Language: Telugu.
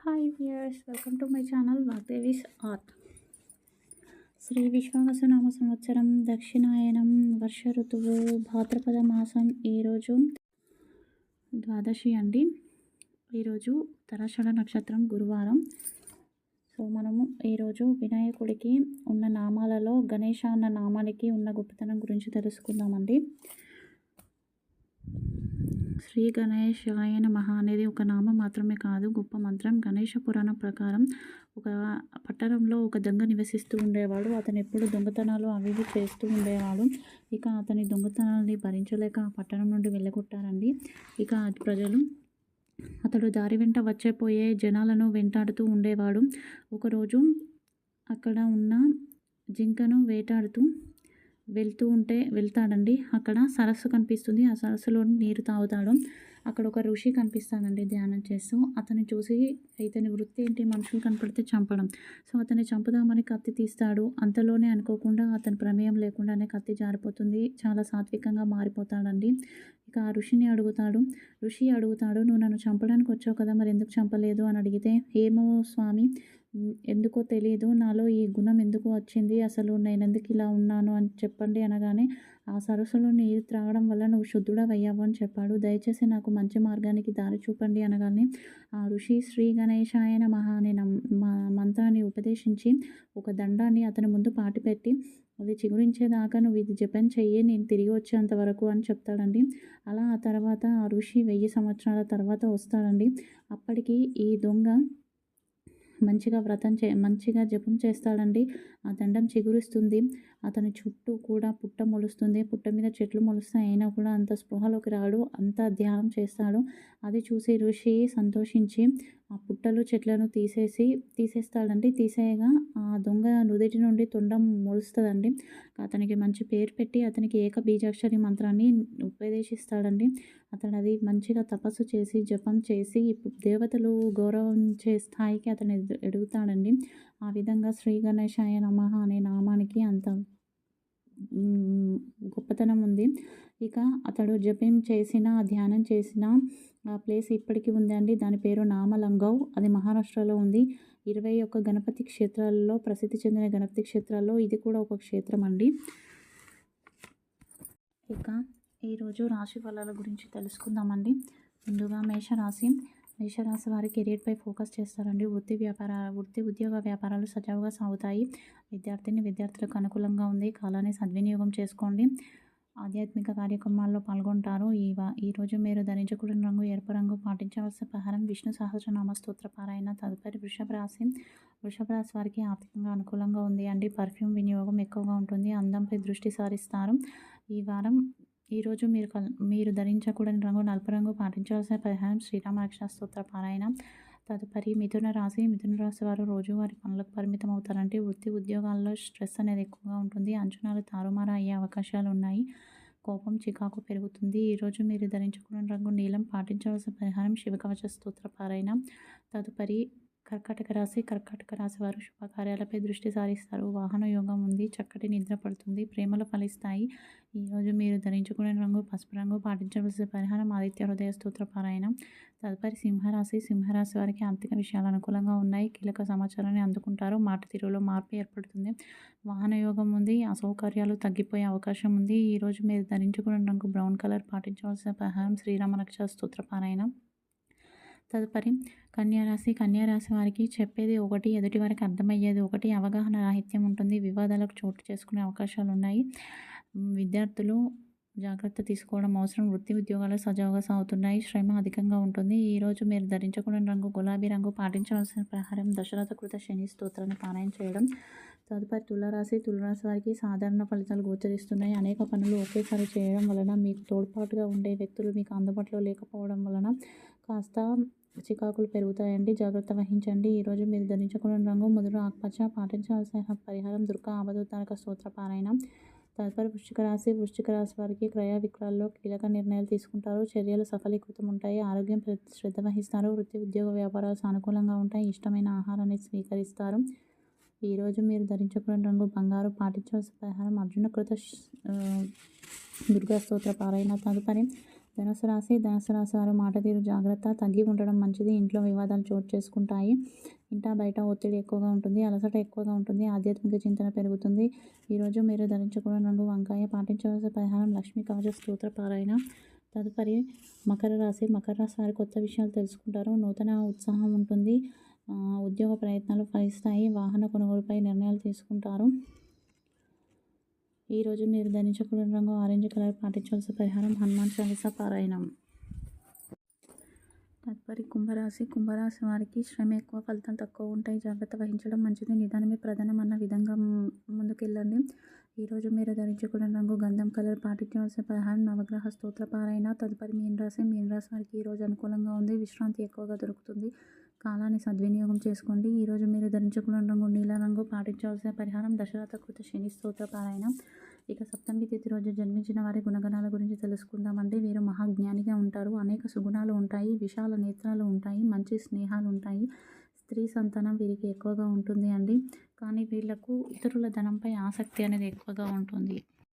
Hi viewers, welcome to my channel Vagdevi's art. Shri విశ్వావసునామ సంవత్సరం దక్షిణాయనం వర్ష ఋతువు భాద్రపద మాసం. ఈరోజు ద్వాదశి అండి. ఈరోజు ఉత్తరాషాఢ నక్షత్రం గురువారం. సో మనము ఈరోజు వినాయకుడికి ఉన్న నామాలలో గణేష అన్న నామానికి ఉన్న గొప్పతనం గురించి తెలుసుకుందామండి. శ్రీ గణేశాయ నమః అనేది ఒక నామం మాత్రమే కాదు, గొప్ప మంత్రం. గణేష పురాణం ప్రకారం ఒక పట్టణంలో ఒక దొంగ నివసిస్తూ ఉండేవాడు. అతను ఎప్పుడు దొంగతనాలు అవి ఇవి చేస్తూ ఉండేవాడు. ఇక అతని దొంగతనాలని భరించలేక ఆ పట్టణం నుండి వెళ్ళగొట్టారండి. ఇక ప్రజలు అతడు దారి వెంట వచ్చేపోయే జనాలను వెంటాడుతూ ఉండేవాడు. ఒకరోజు అక్కడ ఉన్న జింకను వేటాడుతూ వెళ్తాడండి. అక్కడ సరస్సు కనిపిస్తుంది. ఆ సరస్సులో నీరు తాగుతాడు. అక్కడ ఒక ఋషి కనిపిస్తాడండి ధ్యానం చేస్తూ. అతన్ని చూసి ఇతని వృత్తి ఏంటి, మనుషులు కనపడితే చంపడం. సో అతన్ని చంపుదామని కత్తి తీస్తాడు. అంతలోనే అనుకోకుండా అతని ప్రమేయం లేకుండానే కత్తి జారిపోతుంది. చాలా సాత్వికంగా మారిపోతాడండి. ఇక ఆ ఋషి అడుగుతాడు, నువ్వు నన్ను చంపడానికి వచ్చావు కదా, మరి ఎందుకు చంపలేదు అని అడిగితే, ఏమో స్వామి, ఎందుకో తెలియదు, నాలో ఈ గుణం ఎందుకు వచ్చింది, అసలు నేను ఎందుకు ఇలా ఉన్నాను అని చెప్పండి అనగానే, ఆ సరస్సులో నీరు త్రాగడం వల్ల నువ్వు శుద్ధుడవయ్యావు అని చెప్పాడు. దయచేసి నాకు మంచి మార్గానికి దారి చూపండి అనగానే ఆ ఋషి శ్రీ గణేశాయ నమః అనే మంత్రాన్ని ఉపదేశించి ఒక దండాన్ని అతని ముందు పాటిపెట్టి, అది చిగురించేదాకా నువ్వు ఇది జపం చెయ్యి, నేను తిరిగి వచ్చేంత వరకు అని చెప్తాడండి. అలా ఆ తర్వాత ఆ ఋషి 1000 సంవత్సరాల తర్వాత వస్తాడండి. అప్పటికి ఈ దొంగ మంచిగా జపం చేస్తాడండి. ఆ దండం చిగురిస్తుంది. అతని చుట్టూ కూడా పుట్ట మొలుస్తుంది. పుట్ట మీద చెట్లు మొలుస్తాయి. అయినా కూడా అంత స్పృహలోకి రాడు. అంత ధ్యానం చేస్తాడు. అది చూసి ఋషి సంతోషించి ఆ పుట్టలు చెట్లను తీసేస్తాడండి. తీసేయగా ఆ దొంగ నుదిటి నుండి తొండం మొలుస్తుందండి. అతనికి మంచి పేరు పెట్టి అతనికి ఏకబీజాక్షరి మంత్రాన్ని ఉపదేశిస్తాడండి. అతను అది మంచిగా తపస్సు చేసి జపం చేసి దేవతలు గౌరవించే స్థాయికి అతను ఎదుగుతాడండి. ఆ విధంగా శ్రీ గణేశాయ నమః అనే నామానికి అంత గొప్పతనం ఉంది. ఇక అతడు జపం చేసిన, ధ్యానం చేసిన ఆ ప్లేస్ ఇప్పటికీ ఉందండి. దాని పేరు నామలంగవ్. అది మహారాష్ట్రలో ఉంది. 21 గణపతి క్షేత్రాలలో ప్రసిద్ధి చెందిన గణపతి క్షేత్రాల్లో ఇది కూడా ఒక క్షేత్రం అండి. ఇక ఈరోజు రాశి ఫలాల గురించి తెలుసుకుందామండి. ముందుగా మేషరాశి వారి కెరీర్పై ఫోకస్ చేస్తారండి. వృత్తి ఉద్యోగ వ్యాపారాలు సజావుగా సాగుతాయి. విద్యార్థులకు అనుకూలంగా ఉంది. కాలాన్ని సద్వినియోగం చేసుకోండి. ఆధ్యాత్మిక కార్యక్రమాల్లో పాల్గొంటారు. ఈరోజు మీరు ధరించకూడని రంగు ఎరుపు రంగు. పాటించవలసిన పరిహారం విష్ణు సహస్రనామ స్తోత్ర పారాయణ. తదుపరి వృషభ రాశి వారికి ఆర్థికంగా అనుకూలంగా ఉంది అండి. పర్ఫ్యూమ్ వినియోగం ఎక్కువగా ఉంటుంది. అందంపై దృష్టి సారిస్తారు. ఈరోజు మీరు ధరించకూడని రంగు నలుపు రంగు. పాటించవలసిన పరిహారం శ్రీరామ రక్షా స్తోత్ర పారాయణ. తదుపరి మిథున రాశి వారు రోజువారి పనులకు పరిమితం అవుతారంటే వృత్తి ఉద్యోగాల్లో స్ట్రెస్ అనేది ఎక్కువగా ఉంటుంది. అంచనాలు తారుమారు అయ్యే అవకాశాలు ఉన్నాయి. కోపం చికాకు పెరుగుతుంది. ఈరోజు మీరు ధరించకూడని రంగు నీలం. పాటించవలసిన పరిహారం శివకవచ స్తోత్ర పారాయణ. తదుపరి కర్కాటక రాశి వారు శుభకార్యాలపై దృష్టి సారిస్తారు. వాహన యోగం ఉంది. చక్కటి నిద్ర పడుతుంది. ప్రేమలు ఫలిస్తాయి. ఈరోజు మీరు ధరించుకునే రంగు పసుపు రంగు. పాటించవలసిన పరిహారం ఆదిత్య హృదయ స్తోత్ర పారాయణ. తదుపరి సింహరాశి వారికి ఆర్థిక విషయాలు అనుకూలంగా ఉన్నాయి. కీలక సమాచారాన్ని అందుకుంటారు. మాట తీరులో మార్పు ఏర్పడుతుంది. వాహన యోగం ఉంది. అసౌకర్యాలు తగ్గిపోయే అవకాశం ఉంది. ఈరోజు మీరు ధరించుకునే రంగు బ్రౌన్ కలర్. పాటించవలసిన పరిహారం శ్రీరామ రక్ష స్తోత్ర పారాయణ. తదుపరి కన్యారాశి వారికి చెప్పేది ఒకటి, ఎదుటి వారికి అర్థమయ్యేది ఒకటి. అవగాహన రాహిత్యం ఉంటుంది. వివాదాలకు చోటు చేసుకునే అవకాశాలు ఉన్నాయి. విద్యార్థులు జాగ్రత్త తీసుకోవడం అవసరం. వృత్తి ఉద్యోగాలు సజావుగా సాగుతున్నాయి. శ్రమ అధికంగా ఉంటుంది. ఈరోజు మీరు ధరించకూడని రంగు గులాబీ రంగు. పాటించవలసిన పరిహారం దశరథ కృత శని స్తోత్రాన్ని పారాయణ చేయడం. తదుపరి తులారాశి వారికి సాధారణ ఫలితాలు గోచరిస్తున్నాయి. అనేక పనులు ఒకేసారి చేయడం వలన మీకు తోడ్పాటుగా ఉండే వ్యక్తులు మీకు అందుబాటులో లేకపోవడం వలన కాస్త చికాకులు పెరుగుతాయండి. జాగ్రత్త వహించండి. ఈరోజు మీరు ధరించకూడని రంగు ముదురు ఆకుపచ్చ. పాటించవలసిన పరిహారం దుర్గా అవధూతారక స్తోత్ర పారాయణ. తదుపరి వృశ్చిక రాశి వారికి క్రయ విక్రయాల్లో కీలక నిర్ణయాలు తీసుకుంటారు. చర్యలు సఫలీకృతం ఉంటాయి. ఆరోగ్యం శ్రద్ధ వహిస్తారు. వృత్తి ఉద్యోగ వ్యాపారాలు సానుకూలంగా ఉంటాయి. ఇష్టమైన ఆహారాన్ని స్వీకరిస్తారు. ఈరోజు మీరు ధరించకూడని రంగు బంగారు. పాటించవలసిన పరిహారం అర్జున కృత దుర్గా స్తోత్ర పారాయణ. తదుపరి ధనుసు రాశి వారు మాట తీరు జాగ్రత్త, తగ్గి ఉండడం మంచిది. ఇంట్లో వివాదాలు చోటు చేసుకుంటాయి. ఇంటా బయట ఒత్తిడి ఎక్కువగా ఉంటుంది, అలసట ఎక్కువగా ఉంటుంది, ఆధ్యాత్మిక చింతన పెరుగుతుంది. ఈరోజు మీరు ధరించకూడని రంగు వంకాయ. పాటించవలసిన పరిహారం లక్ష్మీ కవచ స్తోత్ర పారాయణ. తదుపరి మకర రాశి వారు కొత్త విషయాలు తెలుసుకుంటారు, నూతన ఉత్సాహం ఉంటుంది. ఉద్యోగ ప్రయత్నాలు ఫలిస్తాయి, వాహన కొనుగోలుపై నిర్ణయాలు తీసుకుంటారు. ఈరోజు మీరు ధరించకూడని రంగు ఆరెంజ్ కలర్. పాటించవలసిన పరిహారం హనుమాన్ చాలీసా పారాయణం. తదుపరి కుంభరాశి వారికి శ్రమ ఎక్కువ, ఫలితం తక్కువ ఉంటాయి. జాగ్రత్త వహించడం మంచిది. నిదానమే ప్రధానం అన్న విధంగా ముందుకెళ్ళండి. ఈరోజు మీరు ధరించకూడని రంగు గంధం కలర్. పాటించవలసిన పరిహారం నవగ్రహ స్తోత్ర పారాయణ. తదుపరి మీన రాశి వారికి ఈరోజు అనుకూలంగా ఉంది, విశ్రాంతి ఎక్కువగా దొరుకుతుంది. కాలాన్ని సద్వినియోగం చేసుకోండి. ఈరోజు మీరు ధరించకూడని రంగు నీల రంగు. పాటించవలసిన పరిహారం దశరథ కృత శని స్తోత్ర పారాయణ. ఇక సప్తమి తిథి రోజు జన్మించిన వారి గుణగణాల గురించి తెలుసుకుందామండి. వీరు మహాజ్ఞానిగా ఉంటారు, అనేక సుగుణాలు ఉంటాయి, విశాల నేత్రాలు ఉంటాయి, మంచి స్నేహాలు ఉంటాయి. స్త్రీ సంతానం వీరికి ఎక్కువగా ఉంటుంది అండి. కానీ వీళ్లకు ఇతరుల ధనంపై ఆసక్తి అనేది ఎక్కువగా ఉంటుంది.